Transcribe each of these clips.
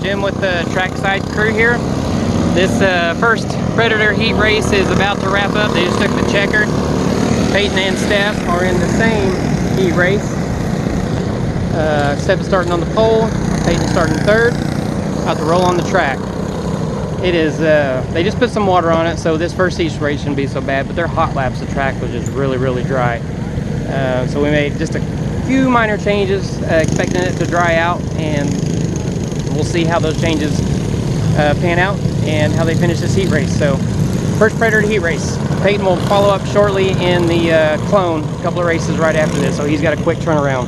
Jim with the trackside crew here. This first Predator heat race is about to wrap up. They just took the checkered. Peyton and Steph are in the same heat race. Steph is starting on the pole, Peyton starting third. About to roll on the track. It is, they just put some water on it, so this first heat race shouldn't be so bad, but their hot laps, the track was just really, really dry. So we made just a few minor changes, expecting it to dry out, and we'll see how those changes pan out and how they finish this heat race. So first Predator heat race. Peyton will follow up shortly in the clone, a couple of races right after this, so he's got a quick turnaround.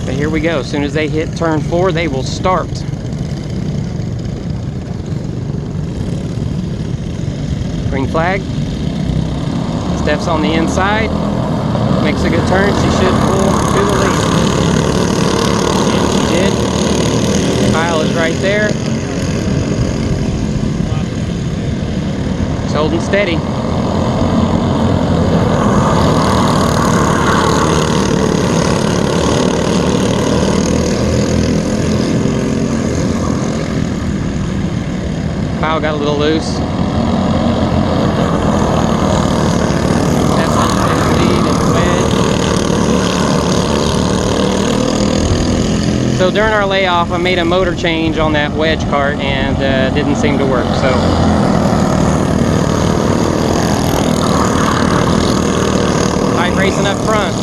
But here we go. As soon as they hit turn 4, they will start. Green flag. Steph's on the inside. Makes a good turn. She should pull to the lead. And she did. Kyle is right there. He's holding steady. Kyle got a little loose. That's on the lead in the wedge. So during our layoff, I made a motor change on that wedge cart and didn't seem to work. So I'm racing up front.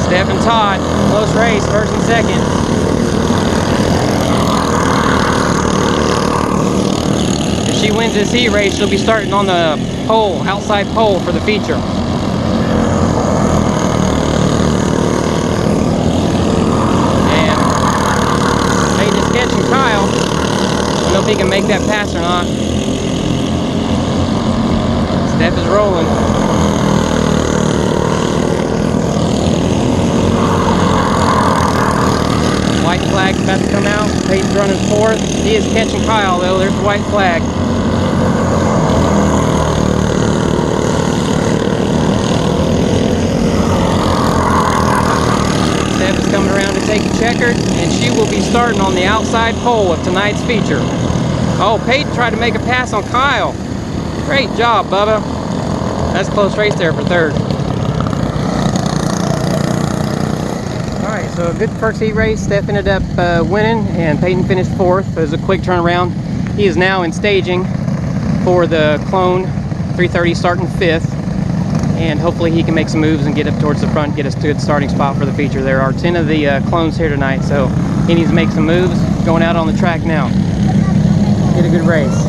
Steph and Todd, close race, first and second. If she wins this heat race, she'll be starting on the pole, outside pole for the feature. And Peyton is catching Kyle. I don't know if he can make that pass or not. Steph is rolling. White flag's about to come out. Peyton's running fourth. He is catching Kyle though. There's the white flag. Steph is coming around to take a checkered, and she will be starting on the outside pole of tonight's feature. Oh, Peyton tried to make a pass on Kyle. Great job, Bubba. That's a close race there for third. Alright, so a good first heat race. Steph ended up winning, and Peyton finished fourth. It was a quick turnaround. He is now in staging for the clone 330 starting fifth, and hopefully he can make some moves and get up towards the front, get us to a good starting spot for the feature. There are 10 of the clones here tonight, so he needs to make some moves. Going out on the track now. Get a good race.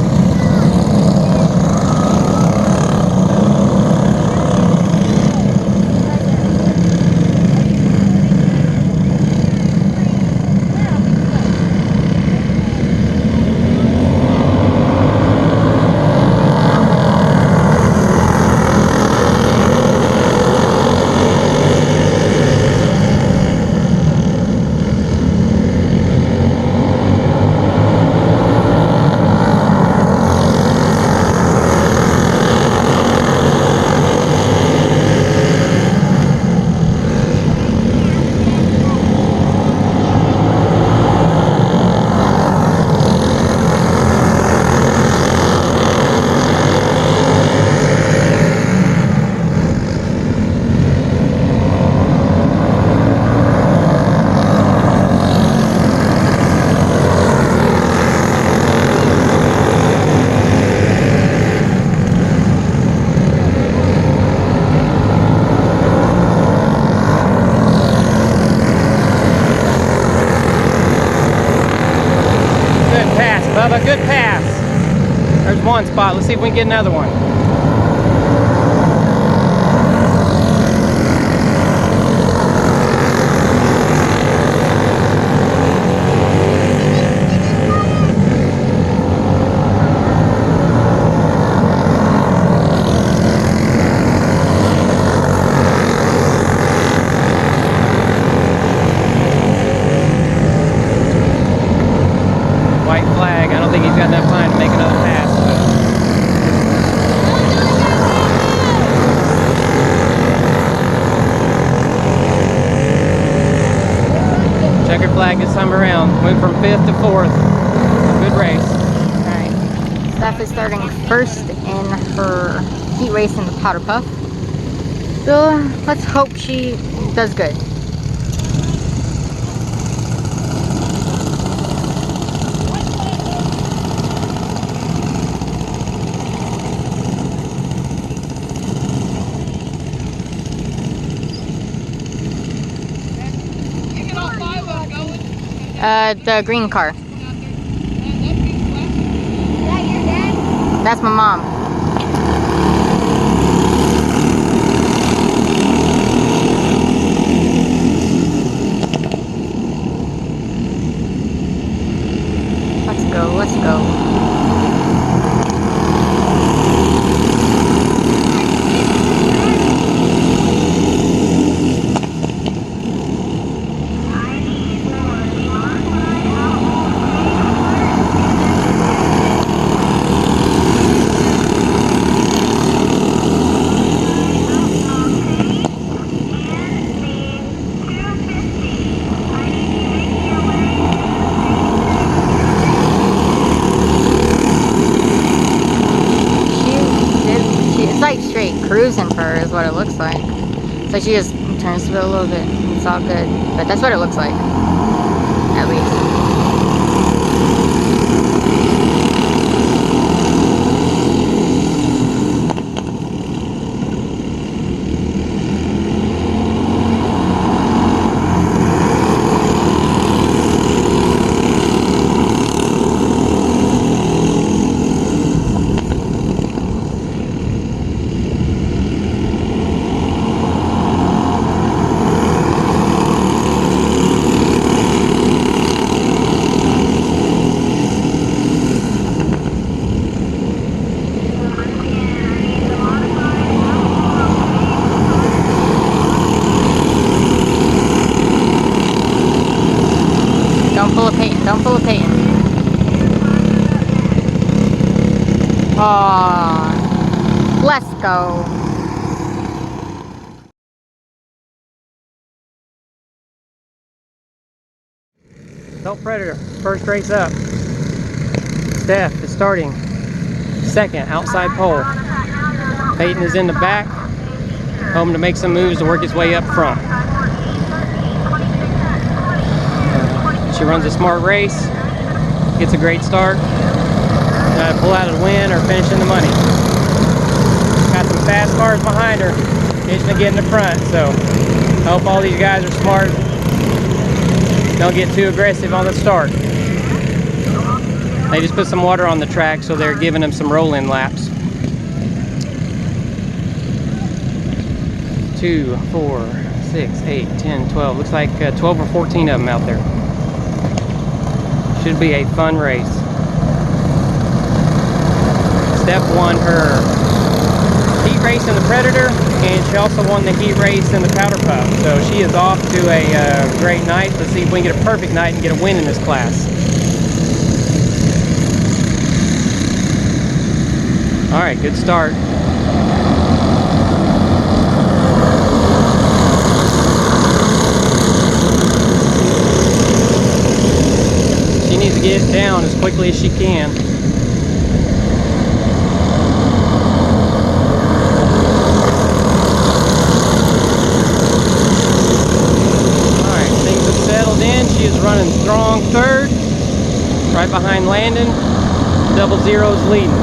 Bubba, good pass. There's one spot. Let's see if we can get another one. White flag. I don't think he's got enough time to make another pass. But flag this time around. Went from 5th to 4th. Good race. Alright. Steph is starting first in her heat race in the powder puff. So let's hope she does good. The green car. Is that your dad? That's my mom. Let's go, let's go. Cruising for her is what it looks like. So she just turns to it a little bit. It's all good. But that's what it looks like. At least. Don't pull a Peyton. Aww. Let's go. Adult Predator, first race up. Steph is starting second, outside pole. Peyton is in the back, hoping to make some moves to work his way up front. She runs a smart race, gets a great start. Pull out a win or finish in the money. Got some fast cars behind her, itching to get in the front, so I hope all these guys are smart. Don't get too aggressive on the start. They just put some water on the track, so they're giving them some roll-in laps. 2, 4, 6, 8, 10, 12. Looks like 12 or 14 of them out there. Should be a fun race. Steph won her heat race in the Predator, and she also won the heat race in the Powder Puff. So she is off to a great night. Let's see if we can get a perfect night and get a win in this class. All right, good start. She needs to get down as quickly as she can. Alright, things have settled in. She is running strong third, right behind Landon. Double Zero's leading.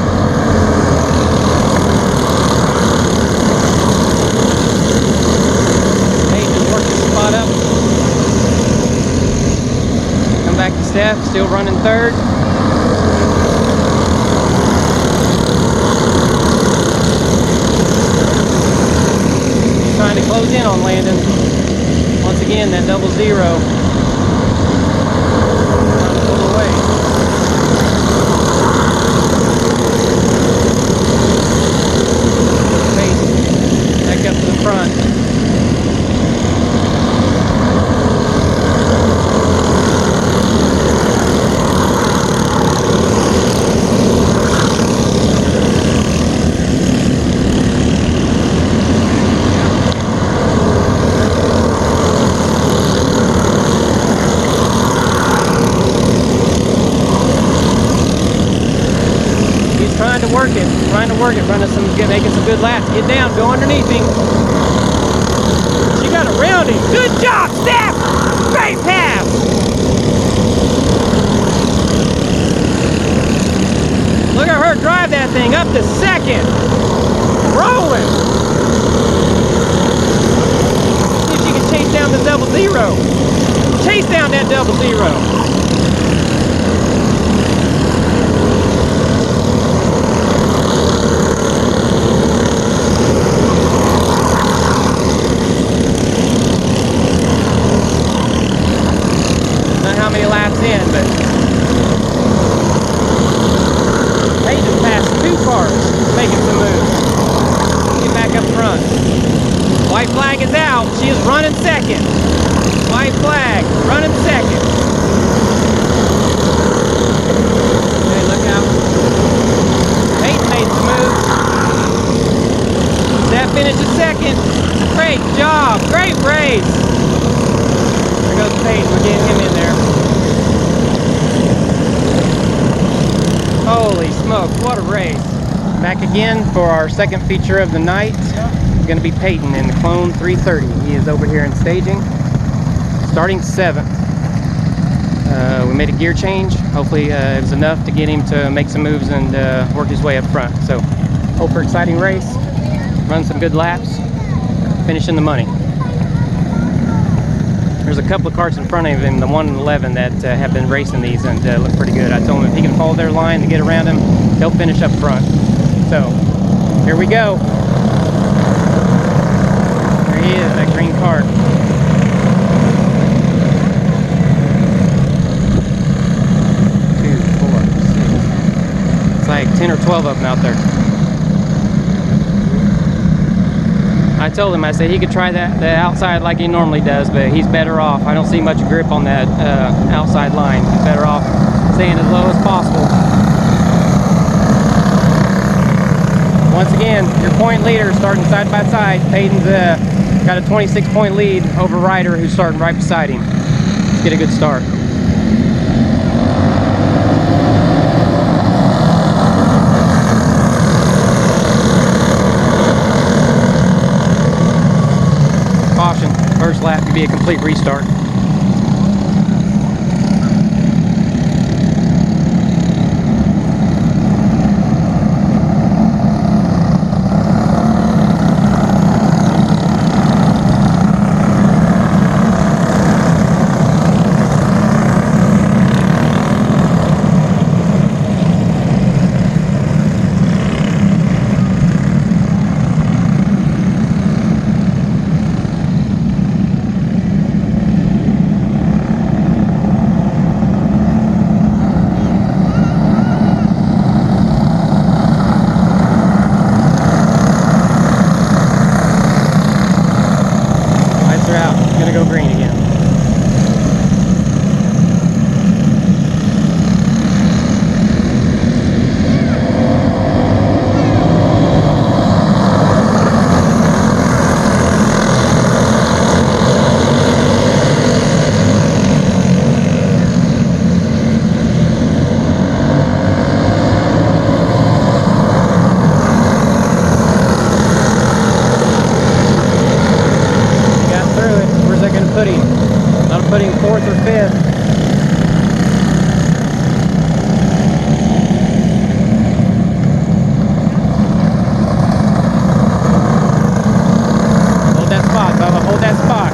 Spot up. Come back to Steph, still running third. He's trying to close in on Landon. Once again, that double zero. Trying to pull away. Back up to the front. She's trying to work it, running making some good laps. Get down, go underneath him. She got around him. Good job, Steph! Great pass! Look at her drive that thing up to second. Rolling. See if she can chase down the double zero. Chase down that double zero. Not how many laps in, but they just passed 2 cars making some moves. Get back up front. White flag is out. She is running second. White flag, running second. Okay, look out. Peyton made some moves. That finishes second. Great job. Great race. There goes Peyton. We're getting him in there. Holy smokes, what a race. Back again for our second feature of the night. It's going to be Peyton in the Clone 330. He is over here in staging. Starting 7th. We made a gear change. Hopefully it was enough to get him to make some moves and work his way up front. So, hope for exciting race. Run some good laps. Finish in the money. There's a couple of carts in front of him, the 1 and 11, that have been racing these and look pretty good. I told him if he can follow their line to get around him, he'll finish up front. So, here we go. There he is, that green cart. 2, 4, 6. It's like 10 or 12 of them out there. I told him, I said he could try the outside like he normally does, but he's better off. I don't see much grip on that outside line. He's better off staying as low as possible. Once again, your point leader starting side by side. Peyton's got a 26-point lead over Ryder, who's starting right beside him. Let's get a good start. Caution, first lap could be a complete restart. Go green again. Putting 4th or 5th. Hold that spot, Bubba. Hold that spot.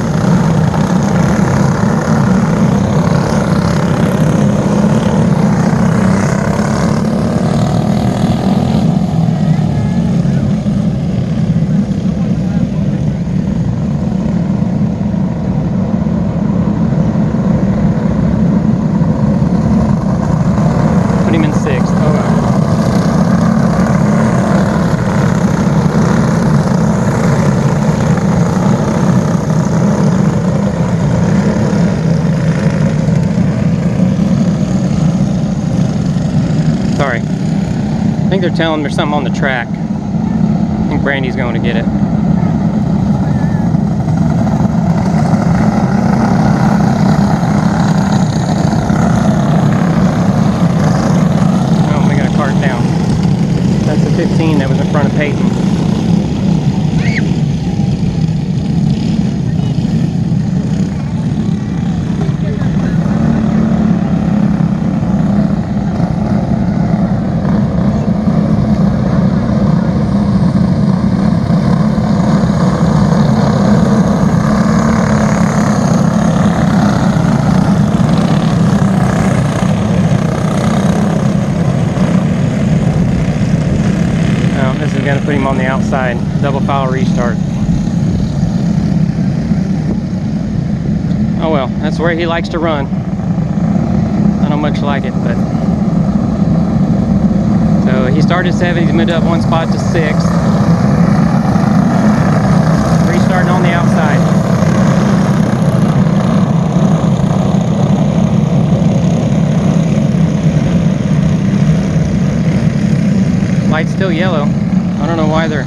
Sorry. I think they're telling me there's something on the track. I think Brandy's going to get it. Oh, we got a cart down. 17 that was in front of Peyton. Going to put him on the outside, double file restart. Oh well, that's where he likes to run. I don't much like it, but so he started 7, he's moved up 1 spot to 6. Restarting on the outside. Light's still yellow. I don't know why they're...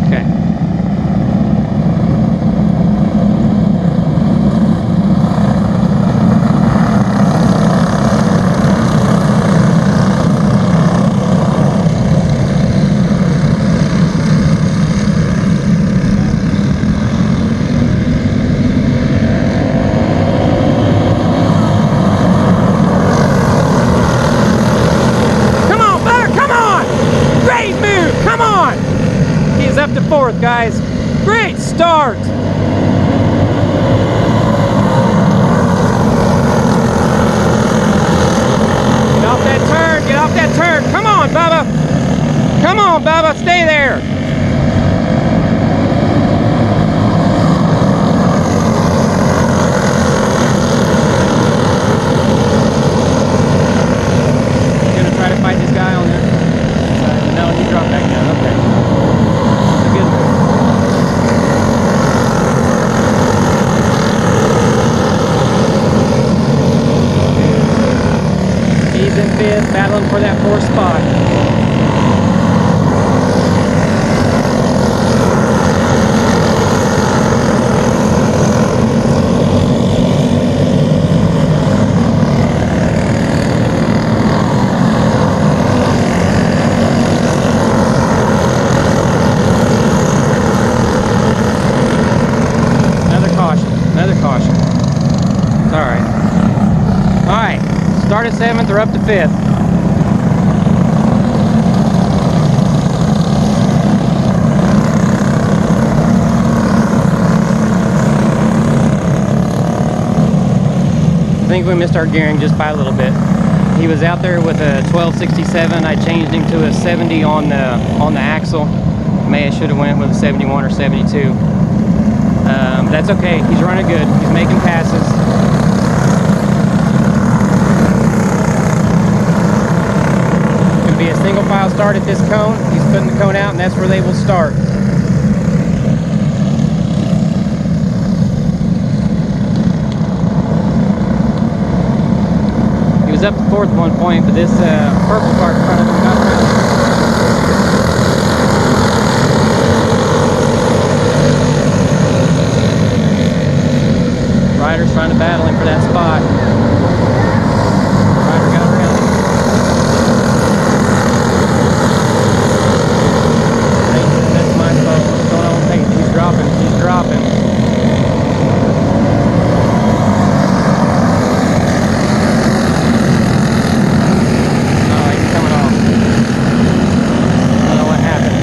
Okay. Up to 4th, guys. Great start. Get off that turn. Get off that turn. Come on, Bubba. Come on, Bubba. Stay there. You gonna try to fight this guy on there? No, he dropped back down. Okay. He's in 5th, battling for that 4th spot. Another caution. It's alright. Alright. Started 7th, they're up to 5th. I think we missed our gearing just by a little bit. He was out there with a 1267. I changed him to a 70 on the axle. May have should have went with a 71 or 72. That's okay. He's running good. He's making passes. Be a single file start at this cone. He's putting the cone out, and that's where they will start. He was up to 4th at one point, but this purple car in front of him got around. Rider's trying to battle him for that spot. Rider got around him. That's my fault. What's going on with Peyton? He's dropping. He's dropping. Oh, he's coming off. I don't know what happened.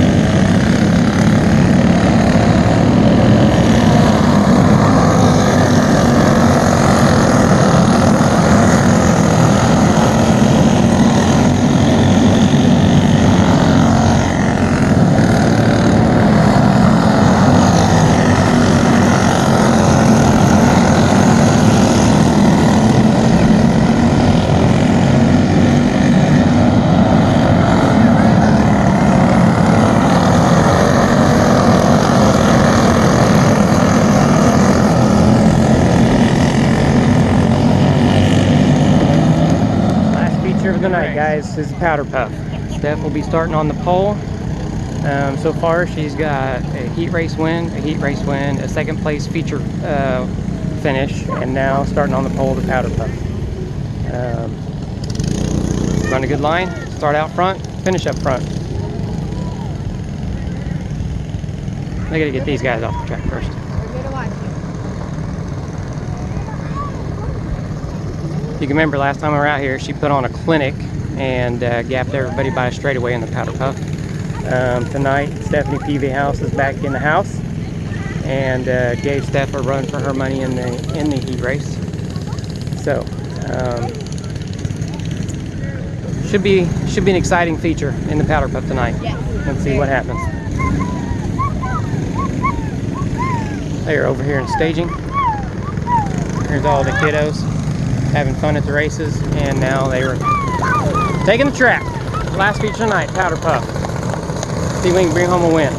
Of the night, guys, is the powder puff. Steph will be starting on the pole. So far she's got a heat race win, a 2nd place feature finish, and now starting on the pole, the powder puff. Run a good line, Start out front, finish up front. I gotta get these guys off the track first. You can remember last time we were out here, she put on a clinic and gapped everybody by a straightaway in the powder puff. Tonight, Stephanie Peavy House is back in the house and gave Steph a run for her money in the heat race. So should be an exciting feature in the powder puff tonight. Yes. Let's see what happens. They are over here in staging. Here's all the kiddos having fun at the races, and now they are taking the track. Last feature tonight, powder puff. See if we can bring home a win.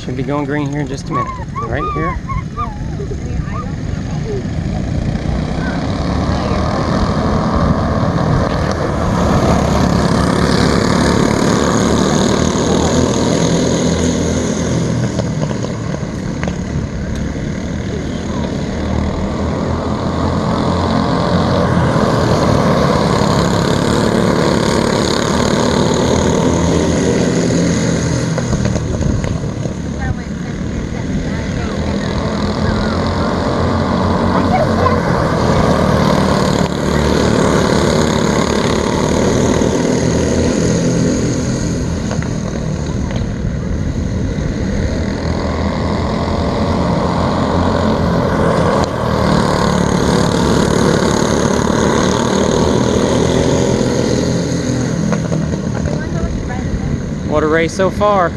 Should be going green here in just a minute. Right here. What a race so far.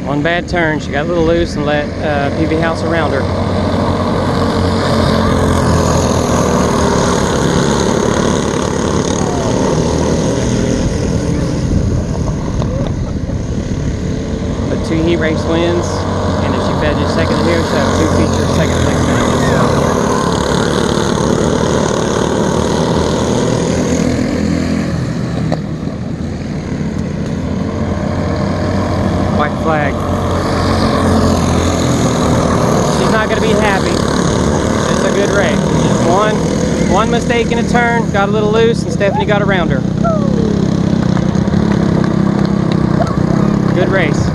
One bad turn, she got a little loose and let PV House around her. But 2 heat race wins, and if she finishes second here, she'll have 2 feature second place finishes. So. White flag. She's not going to be happy. It's a good race. Just one mistake in a turn, got a little loose, and Stephanie got around her. Good race.